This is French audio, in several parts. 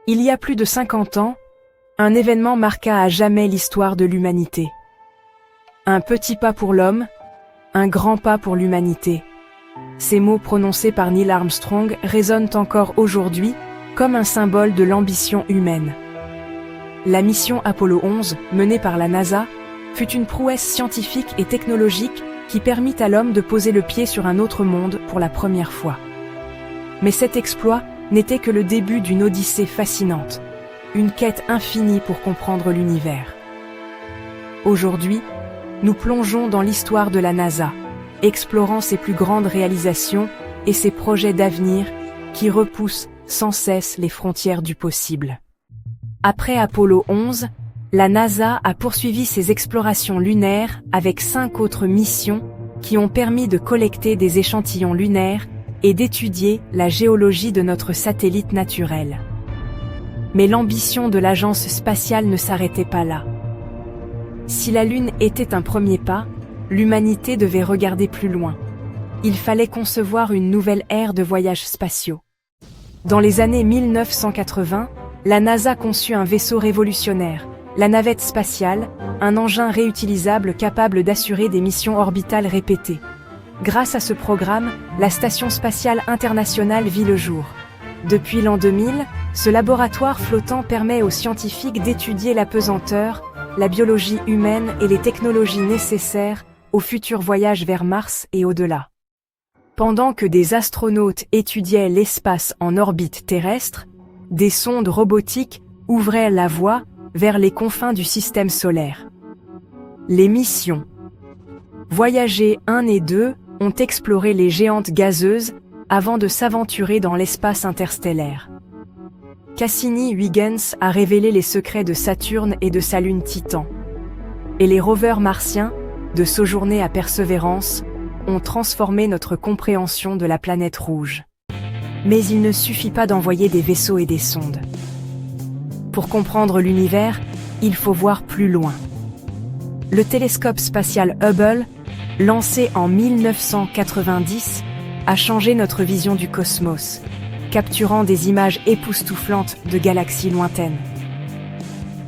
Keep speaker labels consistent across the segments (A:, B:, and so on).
A: Il y a plus de 50 ans, un événement marqua à jamais l'histoire de l'humanité. Un petit pas pour l'homme, un grand pas pour l'humanité. Ces mots prononcés par Neil Armstrong résonnent encore aujourd'hui comme un symbole de l'ambition humaine. La mission Apollo 11, menée par la NASA, fut une prouesse scientifique et technologique qui permit à l'homme de poser le pied sur un autre monde pour la première fois. Mais cet exploit n'était que le début d'une odyssée fascinante, une quête infinie pour comprendre l'univers. Aujourd'hui, nous plongeons dans l'histoire de la NASA, explorant ses plus grandes réalisations et ses projets d'avenir qui repoussent sans cesse les frontières du possible. Après Apollo 11, la NASA a poursuivi ses explorations lunaires avec 5 autres missions qui ont permis de collecter des échantillons lunaires et d'étudier la géologie de notre satellite naturel. Mais l'ambition de l'agence spatiale ne s'arrêtait pas là. Si la Lune était un premier pas, l'humanité devait regarder plus loin. Il fallait concevoir une nouvelle ère de voyages spatiaux. Dans les années 1980, la NASA conçut un vaisseau révolutionnaire, la navette spatiale, un engin réutilisable capable d'assurer des missions orbitales répétées. Grâce à ce programme, la Station spatiale internationale vit le jour. Depuis l'an 2000, ce laboratoire flottant permet aux scientifiques d'étudier la pesanteur, la biologie humaine et les technologies nécessaires aux futurs voyages vers Mars et au-delà. Pendant que des astronautes étudiaient l'espace en orbite terrestre, des sondes robotiques ouvraient la voie vers les confins du système solaire. Les missions Voyager 1 et 2 ont exploré les géantes gazeuses avant de s'aventurer dans l'espace interstellaire. Cassini-Huygens a révélé les secrets de Saturne et de sa lune Titan. Et les rovers martiens, de Sojourner à Persévérance, ont transformé notre compréhension de la planète rouge. Mais il ne suffit pas d'envoyer des vaisseaux et des sondes. Pour comprendre l'univers, il faut voir plus loin. Le télescope spatial Hubble, lancé en 1990, a changé notre vision du cosmos, capturant des images époustouflantes de galaxies lointaines.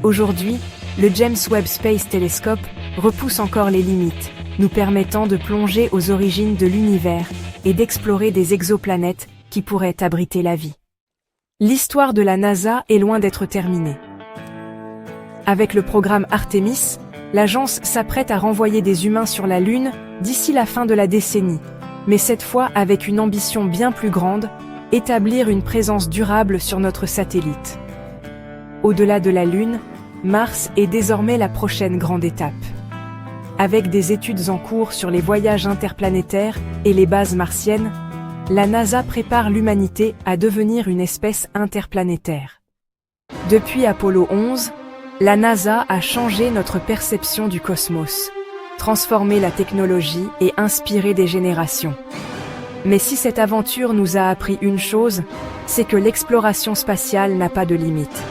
A: Aujourd'hui, le James Webb Space Telescope repousse encore les limites, nous permettant de plonger aux origines de l'univers et d'explorer des exoplanètes qui pourraient abriter la vie. L'histoire de la NASA est loin d'être terminée. Avec le programme Artemis, l'agence s'apprête à renvoyer des humains sur la Lune d'ici la fin de la décennie, mais cette fois avec une ambition bien plus grande, établir une présence durable sur notre satellite. Au-delà de la Lune, Mars est désormais la prochaine grande étape. Avec des études en cours sur les voyages interplanétaires et les bases martiennes, la NASA prépare l'humanité à devenir une espèce interplanétaire. Depuis Apollo 11, la NASA a changé notre perception du cosmos, transformé la technologie et inspiré des générations. Mais si cette aventure nous a appris une chose, c'est que l'exploration spatiale n'a pas de limite.